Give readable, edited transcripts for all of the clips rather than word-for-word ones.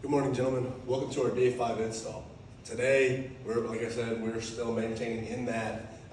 Good morning, gentlemen. Welcome to our day 5 install. Today, like I said, we're still maintaining in that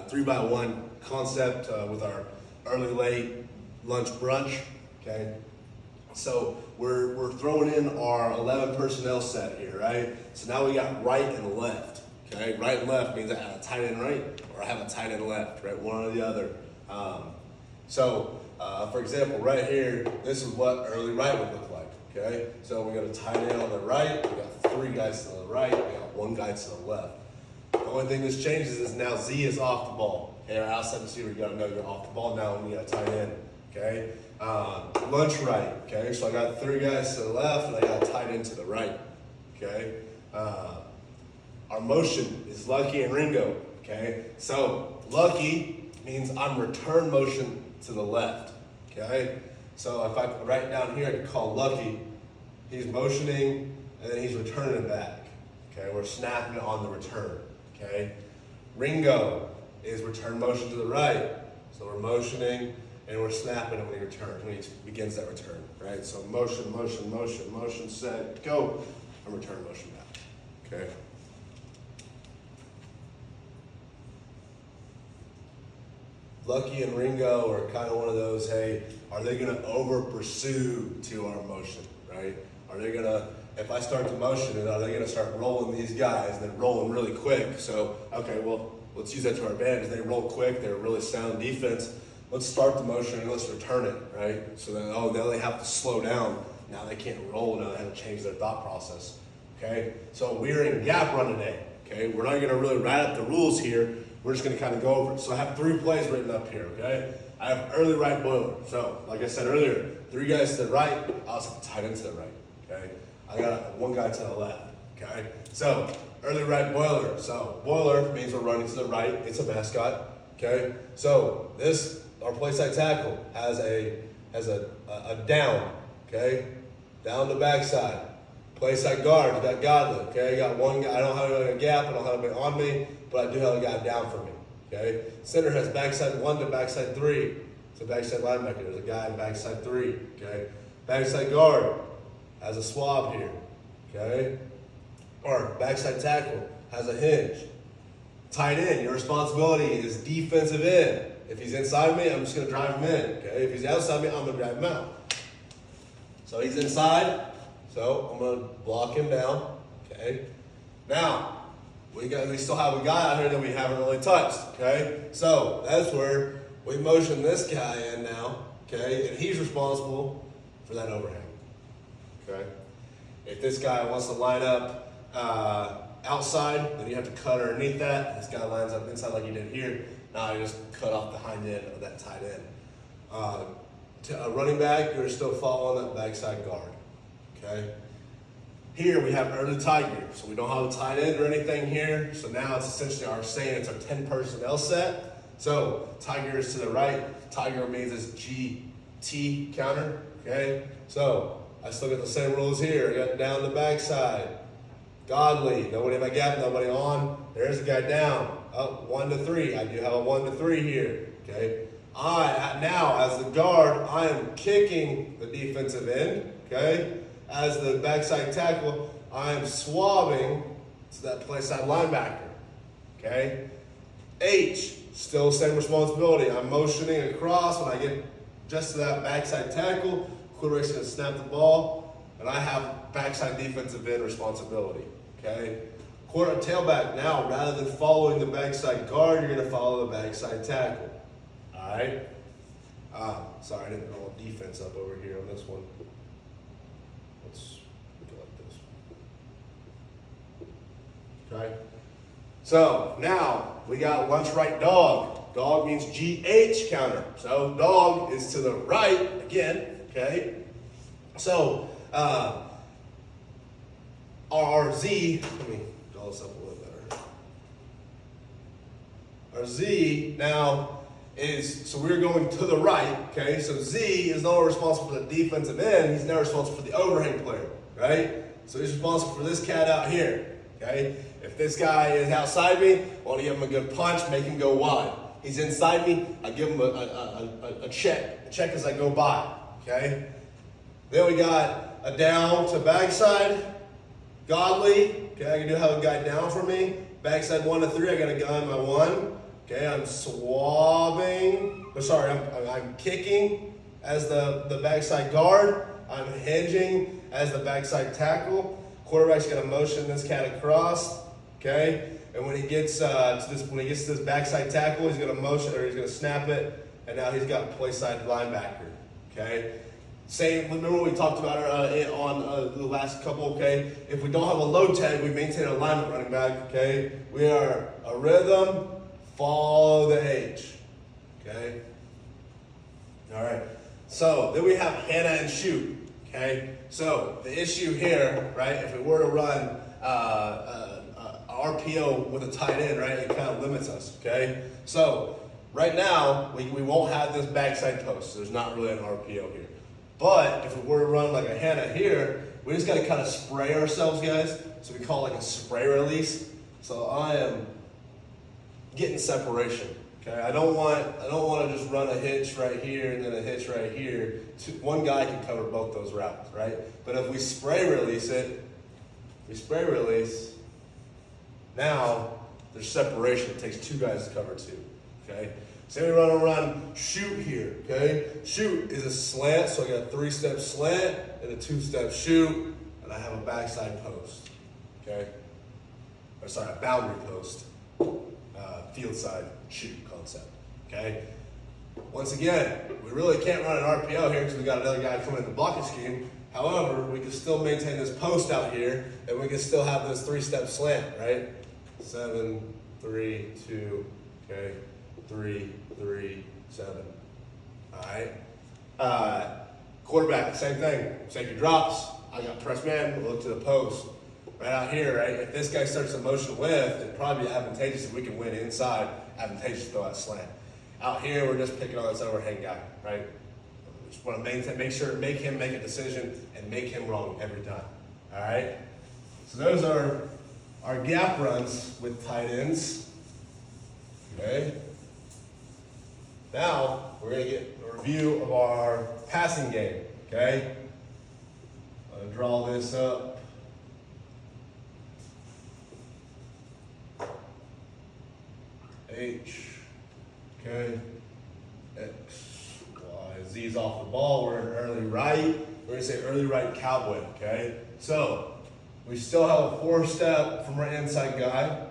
3x1 concept with our early, late, lunch, brunch. Okay, so we're throwing in our 11 personnel set here, right? So now we got right and left. Okay, right and left means I have a tight end right or I have a tight end left, right? One or the other. For example, right here, this is what early right would look like. Okay, so we got a tight end on the right, we got 3 guys to the right, we got 1 guy to the left. The only thing this changes is now Z is off the ball. Okay, our outside receiver, you gotta know you're off the ball now when you got a tight end. Okay, lunch right. Okay, so I got 3 guys to the left and I got a tight end to the right. Okay, our motion is Lucky and Ringo. Okay, so Lucky means I'm return motion to the left. Okay. So if I write down here, I can call Lucky. He's motioning, and then he's returning it back. Okay, we're snapping it on the return. Okay, Ringo is return motion to the right. So we're motioning, and we're snapping it when he returns, when he begins that return. Right, so motion, motion, motion, motion, set, go, and return motion back. Okay. Lucky and Ringo are kind of one of those, hey, are they going to over pursue to our motion, right? Are they going to, if I start the motion, are they going to start rolling these guys and then rolling really quick? So, okay, well, let's use that to our advantage. They roll quick, they're really sound defense. Let's start the motion and let's return it, right? So then, now they have to slow down. Now they can't roll, now they have to change their thought process, okay? So we're in gap run today, okay? We're not going to really write up the rules here. We're just going to kind of go over it. So I have 3 plays written up here, okay? I have early right boiler. So, like I said earlier, 3 guys to the right, I also have a tight end to the right, okay? I got 1 guy to the left, okay? So, early right boiler. So, boiler means we're running to the right. It's a mascot, okay? So, our play side tackle has a down, okay? Down the backside. Play side guard, you got Godly, okay? You got 1 guy, I don't have a gap, I don't have anybody on me, but I do have a guy down for me, okay? Center has backside 1 to backside 3. It's a backside linebacker. There's a guy in backside 3, okay? Backside guard has a swab here, okay? Or backside tackle has a hinge. Tight end, your responsibility is defensive end. If he's inside me, I'm just going to drive him in, okay? If he's outside me, I'm going to drive him out. So he's inside, so I'm going to block him down, okay? Now, we still have a guy out here that we haven't really touched, okay? So that's where we motion this guy in now, okay? And he's responsible for that overhang, okay? If this guy wants to line up outside, then you have to cut underneath that. This guy lines up inside like he did here. Now you just cut off the hind end of that tight end. To a running back, you're still following that backside guard, okay? Here we have early tiger, so we don't have a tight end or anything here. So now it's essentially it's our 10 personnel set. So tiger is to the right. Tiger means it's GT counter, okay? So I still got the same rules here. I got down the backside. Godly, nobody in my gap, nobody on. There's a guy down. Up 1 to 3. I do have a 1 to 3 here, okay? Now as the guard, I am kicking the defensive end, okay? As the backside tackle, I am swabbing to that play side linebacker, okay? H, still same responsibility. I'm motioning across when I get just to that backside tackle. Quarterback's going to snap the ball, and I have backside defensive end responsibility, okay? Tailback now, rather than following the backside guard, you're going to follow the backside tackle, all right? Sorry, I didn't roll defense up over here on this one. Let's go like this. Okay. So now we got lunch right dog. Dog means GH counter. So dog is to the right again. Okay. So our Z, let me draw this up a little better. Our Z now is, so we're going to the right, okay? So Z is no longer responsible for the defensive end, he's now responsible for the overhang player, right? So he's responsible for this cat out here, okay? If this guy is outside me, I want to give him a good punch, make him go wide. He's inside me, I give him a check as I go by, okay? Then we got a down to backside, godly. Okay, I can have a guy down for me. Backside 1 to 3, I got a guy on my 1. Okay, I'm swabbing. I'm kicking as the backside guard. I'm hinging as the backside tackle. Quarterback's gonna motion this cat across. Okay, and when he gets to this backside tackle, he's gonna motion or he's gonna snap it, and now he's got play side linebacker. Okay. Same, remember what we talked about on the last couple, okay? If we don't have a low tag, we maintain alignment running back, okay? We are a rhythm, follow the H, okay? All right, so then we have Hannah and shoot, okay? So the issue here, right, if we were to run RPO with a tight end, right, it kind of limits us, okay? So right now, we won't have this backside post. There's not really an RPO here. But if we were to run like a Hannah here, we just got to kind of spray ourselves, guys. So we call it like a spray release. So I am getting separation. Okay, I don't want to just run a hitch right here and then a hitch right here. One guy can cover both those routes, right? But if we spray release it, now there's separation. It takes 2 guys to cover 2. Okay. Say we run shoot here, okay? Shoot is a slant, so I got a 3-step slant and a 2-step shoot, and I have a backside post, okay? A boundary post, field side shoot concept, okay? Once again, we really can't run an RPO here because we got another guy coming in the blocking scheme. However, we can still maintain this post out here, and we can still have this 3-step slant, right? 7, 3, 2, okay? 3, 3, 7. All right. Quarterback, same thing. Safety drops. I got press man. We'll look to the post. Right out here, right? If this guy starts to motion with, it'd probably be advantageous if we can win inside. Advantageous to throw that slant. Out here, we're just picking on this overhang guy, right? Just want to make him make a decision and make him wrong every time. All right. So those are our gap runs with tight ends. Okay. Now, we're going to get a review of our passing game, okay? I'm going to draw this up. H, okay, X, Y, Z's off the ball. We're in early right. We're going to say early right cowboy, okay? So, we still have a 4-step from our inside guy,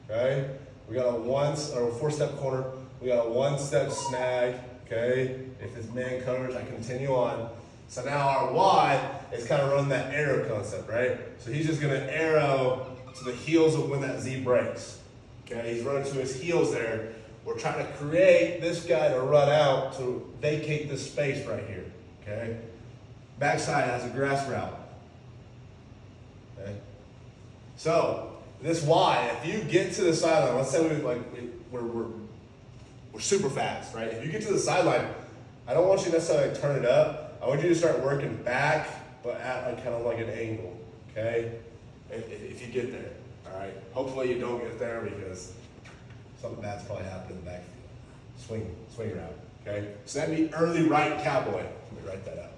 okay? We got a 4-step corner. We got a 1-step snag, okay? If this man covers, I continue on. So now our Y is kind of running that arrow concept, right? So he's just gonna arrow to the heels of when that Z breaks. Okay, he's running to his heels there. We're trying to create this guy to run out to vacate this space right here, okay? Backside has a grass route, okay? So this Y, if you get to the sideline, let's say we're super fast, right? If you get to the sideline, I don't want you to necessarily turn it up. I want you to start working back, but at kind of like an angle, okay? If you get there, all right? Hopefully you don't get there because something bad's probably happened in the backfield. Swing route, okay? So that'd be early right cowboy. Let me write that out.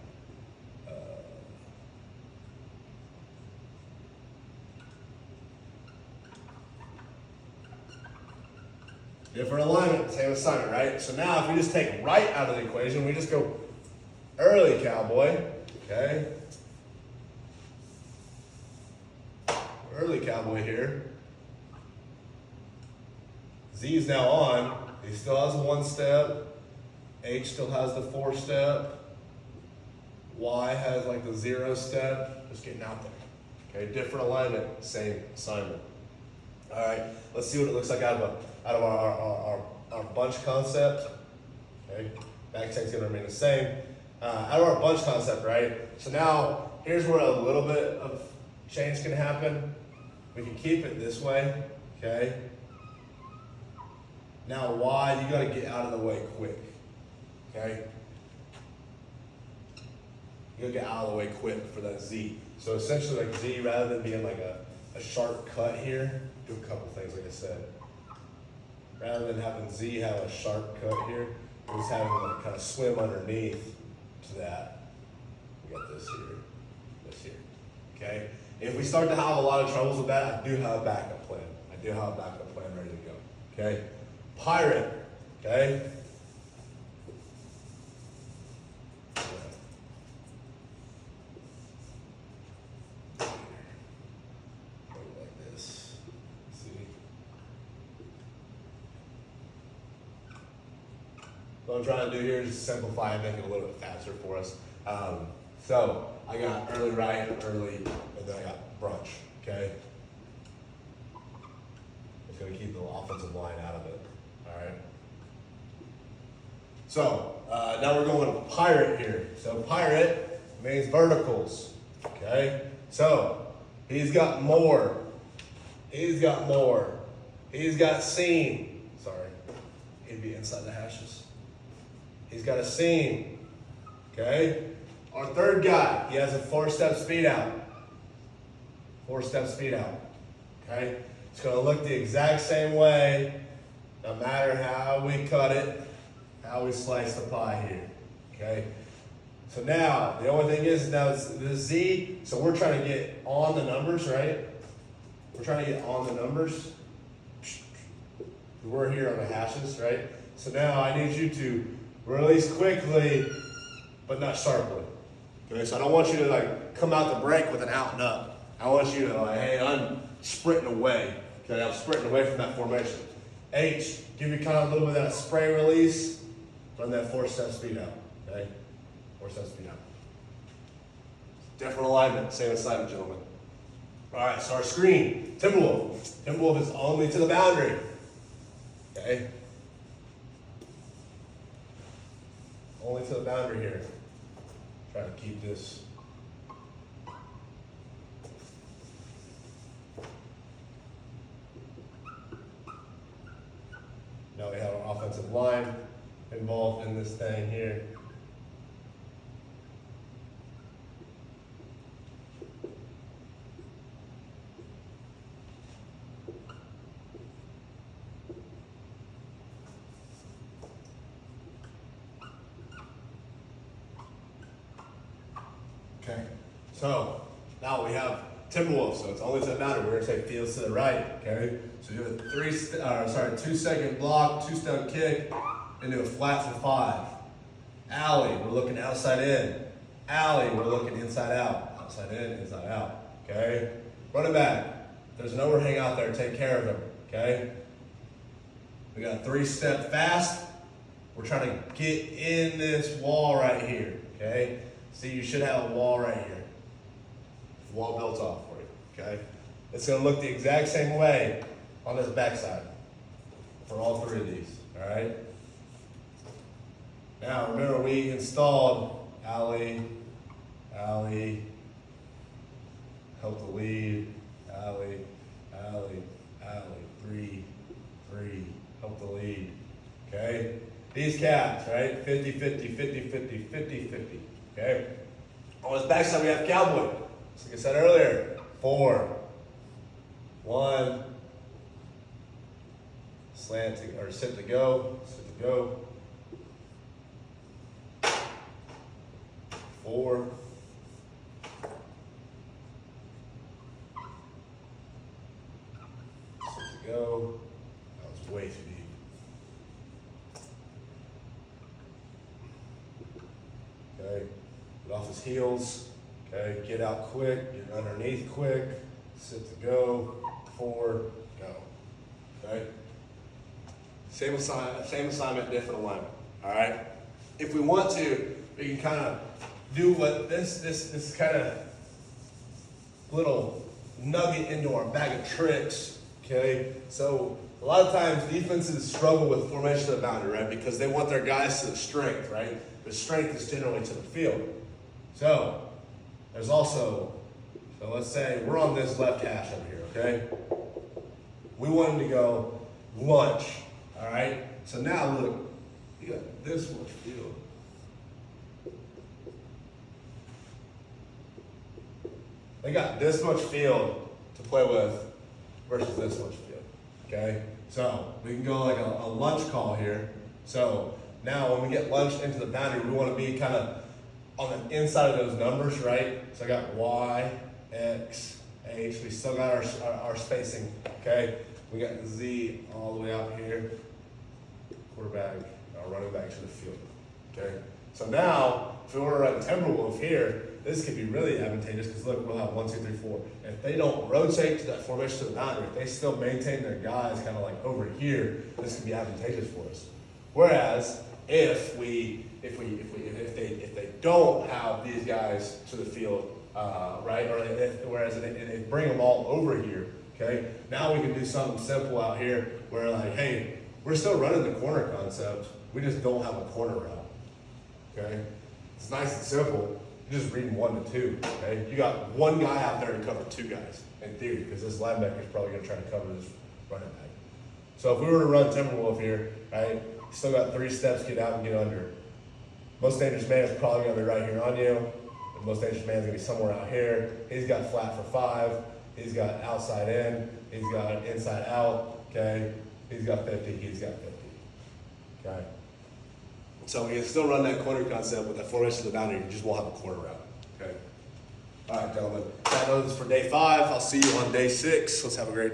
Different alignment, same assignment, right? So now if we just take right out of the equation, we just go early cowboy, okay? Early cowboy here. Z is now on. He still has a 1-step. H still has the 4-step. Y has like the 0-step. Just getting out there. Okay, different alignment, same assignment. All right, let's see what it looks like out of our bunch concept. Okay, back tank's gonna remain the same. Out of our bunch concept, right? So now here's where a little bit of change can happen. We can keep it this way, okay? Now Y, you gotta get out of the way quick, okay? You gotta get out of the way quick for that Z. So essentially like Z, rather than being like a sharp cut here, do a couple things like I said. Rather than having Z have a sharp cut here, we're just having like kind of swim underneath to that. We got this here, this okay? If we start to have a lot of troubles with that, I do have a backup plan. I do have a backup plan ready to go, okay? Pirate, okay? Like this, see? What I'm trying to do here is simplify and make it a little bit faster for us. So I got early right, early, and then I got brunch, okay? Just gonna keep the offensive line out of it, all right? So now we're going to pirate here. So pirate means verticals, okay? So he's got more, he's got more, he's got seam, sorry, he'd be inside the hashes. He's got a seam, okay? Our third guy, he has a 4-step speed out. 4-step speed out, okay? It's gonna look the exact same way, no matter how we cut it, how we slice the pie here, okay? So now, the only thing is now it's the Z, so we're trying to get on the numbers, right? We're trying to get on the numbers. We're here on the hashes, right? So now I need you to release quickly, but not sharply. Okay, so I don't want you to like come out the break with an out and up. I want you to like, hey, I'm sprinting away. Okay, I'm sprinting away from that formation. H, give you kind of a little bit of that spray release, run that 4-step speed out. Okay, 4-step speed out. Different alignment, same assignment, gentlemen. All right, so our screen, Timberwolf. Timberwolf is only to the boundary. Okay. Only to the boundary here. Try to keep this. Now we have our offensive line involved in this thing here. Okay, so now we have Timberwolf, so it's only to the boundary. We're gonna say fields to the right, okay? So you have a 2-second block, 2-step kick, into a flat for 5. Alley, we're looking outside in. Alley, we're looking inside out. Outside in, inside out, okay? Running back, there's an overhang out there, take care of him, okay? We got a 3-step fast. We're trying to get in this wall right here, okay? See, you should have a wall right here. Wall built off for you, okay? It's gonna look the exact same way on this backside for all 3 of these, all right? Now, remember we installed alley, alley, help the lead, alley, alley, alley, 3, 3, help the lead, okay? These caps, right? 50, 50, 50, 50, 50, 50. Okay. On this backside, we have cowboy. Like I said earlier, 4, 1, slant to, or sit to go, 4, sit to go. That was way too deep. Okay. Get off his heels, okay, get out quick, get underneath quick, sit to go, 4, go, okay? Same assignment, different alignment, all right? If we want to, we can kind of do what this kind of little nugget into our bag of tricks, okay? So a lot of times defenses struggle with formation of the boundary, right? Because they want their guys to the strength, right? The strength is generally to the field. So, there's also, so let's say we're on this left hash over here, okay? We want him to go lunch, all right? So now look, you got this much field. They got this much field to play with versus this much field, okay? So, we can go like a lunch call here. So, now when we get lunch into the boundary, we want to be kind of on the inside of those numbers, right? So I got Y, X, H. We still got our spacing, okay? We got Z all the way out here. Quarterback, running back to the field, okay? So now, if we want to run Timberwolf here, this could be really advantageous because look, we'll have 1, 2, 3, 4. If they don't rotate to that formation to the boundary, if they still maintain their guys kind of like over here, this could be advantageous for us. Whereas if they don't have these guys to the field, right, or whereas they bring them all over here, okay, now we can do something simple out here where like, hey, we're still running the corner concept, we just don't have a corner route, okay? It's nice and simple. You're just reading 1 to 2, okay? You got one guy out there to cover 2 guys, in theory, because this linebacker is probably going to try to cover this running back. So if we were to run Timberwolf here, right, still got 3 steps, get out and get under. Most dangerous man is probably going to be right here on you. The most dangerous man is going to be somewhere out here. He's got flat for 5. He's got outside in. He's got inside out, okay? He's got 50. He's got 50, okay? So we can still run that corner concept with that formation to the boundary. You just won't have a corner route, okay? All right, gentlemen. That was for day 5. I'll see you on day 6. Let's have a great day.